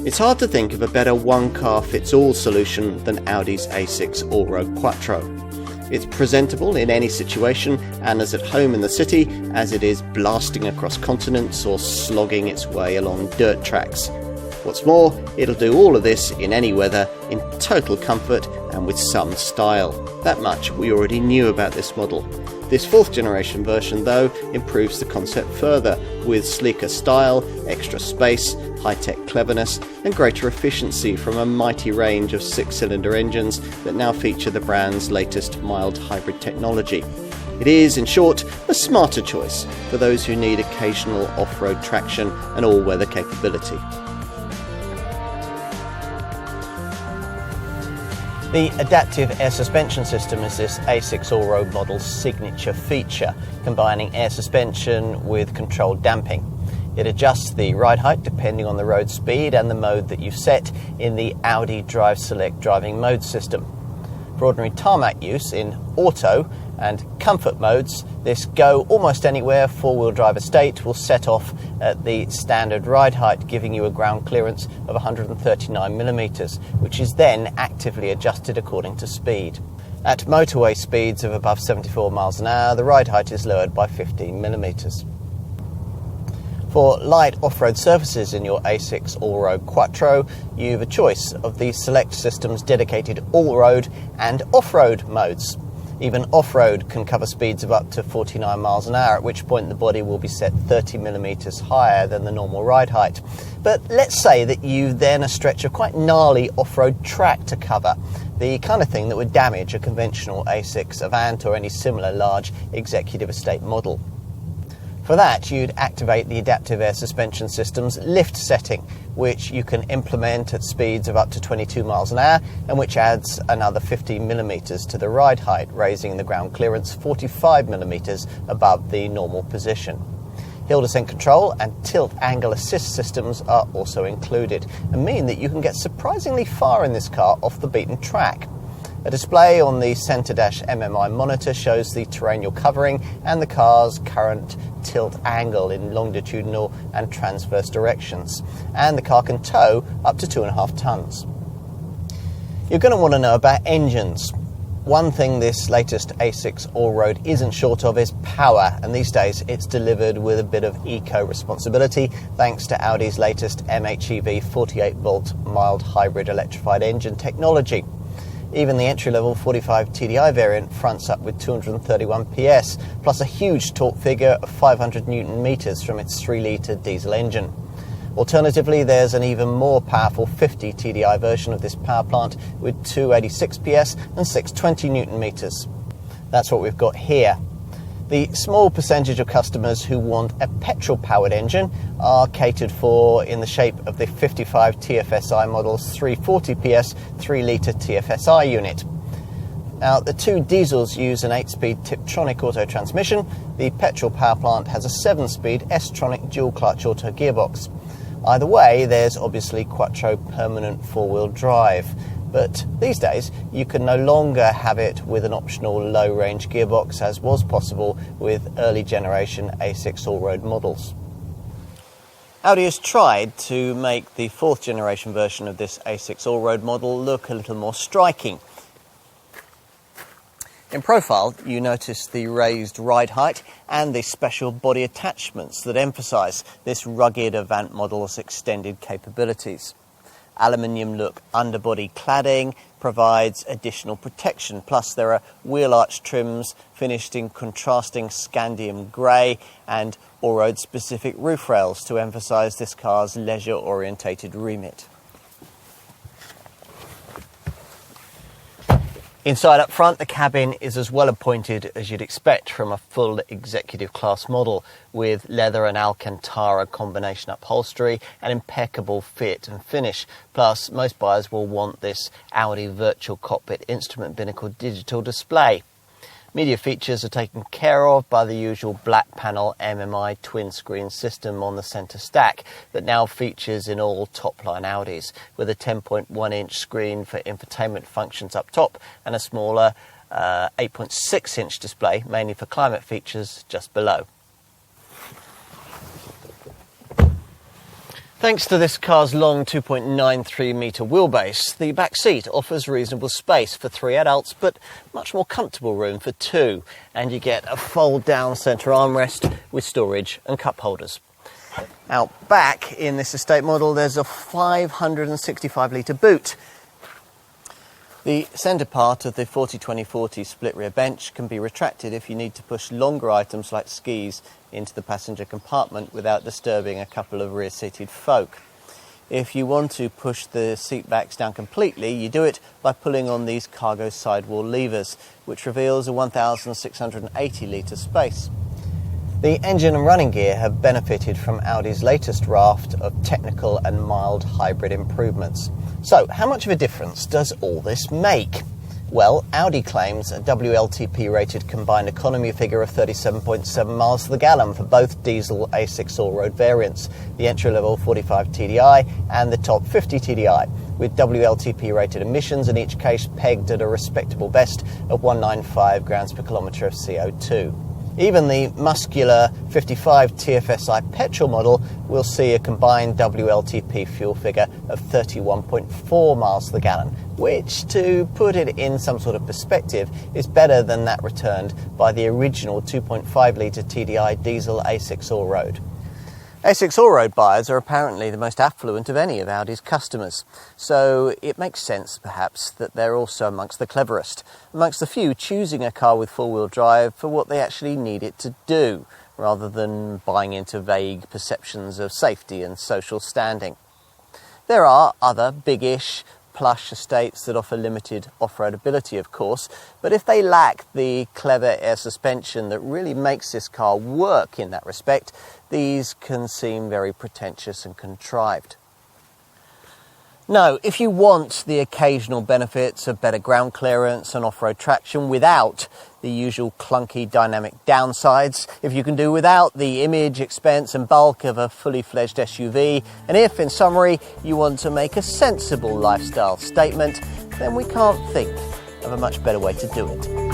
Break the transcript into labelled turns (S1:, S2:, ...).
S1: It's hard to think of a better one-car-fits-all solution than Audi's A6 Allroad Quattro. It's presentable in any situation and as at home in the city as it is blasting across continents or slogging its way along dirt tracks. What's more, it'll do all of this in any weather, in total comfort and with some style. That much we already knew about this model. This 4th generation version, though, improves the concept further, with sleeker style, extra space, high-tech cleverness and greater efficiency from a mighty range of 6-cylinder engines that now feature the brand's latest mild hybrid technology. It is, in short, a smarter choice for those who need occasional off-road traction and all-weather capability.
S2: The adaptive air suspension system is this A6 Allroad model's signature feature, combining air suspension with controlled damping. It adjusts the ride height depending on the road speed and the mode that you've set in the Audi Drive Select driving mode system. For ordinary tarmac use in auto and comfort modes, this go almost anywhere 4-wheel drive estate will set off at the standard ride height, giving you a ground clearance of 139mm, which is then actively adjusted according to speed. At motorway speeds of above 74 miles an hour, the ride height is lowered by 15mm. For light off-road surfaces in your A6 Allroad Quattro, you've a choice of the Select system's dedicated all-road and off-road modes. Even off-road can cover speeds of up to 49 miles an hour, at which point the body will be set 30mm higher than the normal ride height. But let's say that you then a stretch of quite gnarly off-road track to cover, the kind of thing that would damage a conventional A6 Avant or any similar large executive estate model. For that, you'd activate the adaptive air suspension system's lift setting, which you can implement at speeds of up to 22 miles an hour and which adds another 15mm to the ride height, raising the ground clearance 45mm above the normal position. Hill descent control and tilt angle assist systems are also included and mean that you can get surprisingly far in this car off the beaten track. A display on the centre dash MMI monitor shows the terrain you're covering and the car's current tilt angle in longitudinal and transverse directions, and the car can tow up to 2.5 tons. You're going to want to know about engines. One thing this latest A6 Allroad isn't short of is power, and these days it's delivered with a bit of eco-responsibility thanks to Audi's latest MHEV 48-volt mild hybrid electrified engine technology. Even the entry-level 45 TDI variant fronts up with 231 PS, plus a huge torque figure of 500 Nm from its 3-litre diesel engine. Alternatively, there's an even more powerful 50 TDI version of this power plant with 286 PS and 620 Nm. That's what we've got here. The small percentage of customers who want a petrol-powered engine are catered for in the shape of the 55 TFSI model's 340 PS 3-litre TFSI unit. Now, the two diesels use an 8-speed Tiptronic auto transmission. The petrol power plant has a 7-speed S-tronic dual-clutch auto gearbox. Either way, there's obviously Quattro permanent 4-wheel drive. But these days, you can no longer have it with an optional low-range gearbox, as was possible with early generation A6 Allroad models. Audi has tried to make the 4th generation version of this A6 Allroad model look a little more striking. In profile, you notice the raised ride height and the special body attachments that emphasise this rugged Avant model's extended capabilities. Aluminium look underbody cladding provides additional protection, plus there are wheel arch trims finished in contrasting scandium grey and Allroad specific roof rails to emphasise this car's leisure orientated remit. Inside up front, the cabin is as well appointed as you'd expect from a full executive class model, with leather and Alcantara combination upholstery and impeccable fit and finish. Plus, most buyers will want this Audi virtual cockpit instrument binnacle digital display. Media features are taken care of by the usual black panel MMI twin screen system on the centre stack that now features in all top-line Audis, with a 10.1-inch screen for infotainment functions up top and a smaller 8.6-inch display, mainly for climate features, just below. Thanks to this car's long 2.93 metre wheelbase, the back seat offers reasonable space for 3 adults, but much more comfortable room for 2, and you get a fold-down centre armrest with storage and cup holders. Out back in this estate model, there's a 565 litre boot. The centre part of the 40-20-40 split rear bench can be retracted if you need to push longer items like skis into the passenger compartment without disturbing a couple of rear-seated folk. If you want to push the seat backs down completely, you do it by pulling on these cargo sidewall levers, which reveals a 1,680 litre space. The engine and running gear have benefited from Audi's latest raft of technical and mild hybrid improvements. So, how much of a difference does all this make? Well, Audi claims a WLTP-rated combined economy figure of 37.7 miles to the gallon for both diesel A6 Allroad variants, the entry-level 45 TDI and the top 50 TDI, with WLTP-rated emissions in each case pegged at a respectable best of 195 grams per kilometre of CO2. Even the muscular 55 TFSI petrol model will see a combined WLTP fuel figure of 31.4 miles to the gallon, which, to put it in some sort of perspective, is better than that returned by the original 2.5 litre TDI diesel A6 Allroad. A6 Allroad buyers are apparently the most affluent of any of Audi's customers, so it makes sense, perhaps, that they're also amongst the cleverest, amongst the few choosing a car with four-wheel drive for what they actually need it to do, rather than buying into vague perceptions of safety and social standing. There are other big-ish, plush estates that offer limited off-road ability, of course, but if they lack the clever air suspension that really makes this car work in that respect, these can seem very pretentious and contrived. No, if you want the occasional benefits of better ground clearance and off-road traction without the usual clunky dynamic downsides, if you can do without the image, expense and bulk of a fully fledged SUV, and if, in summary, you want to make a sensible lifestyle statement, then we can't think of a much better way to do it.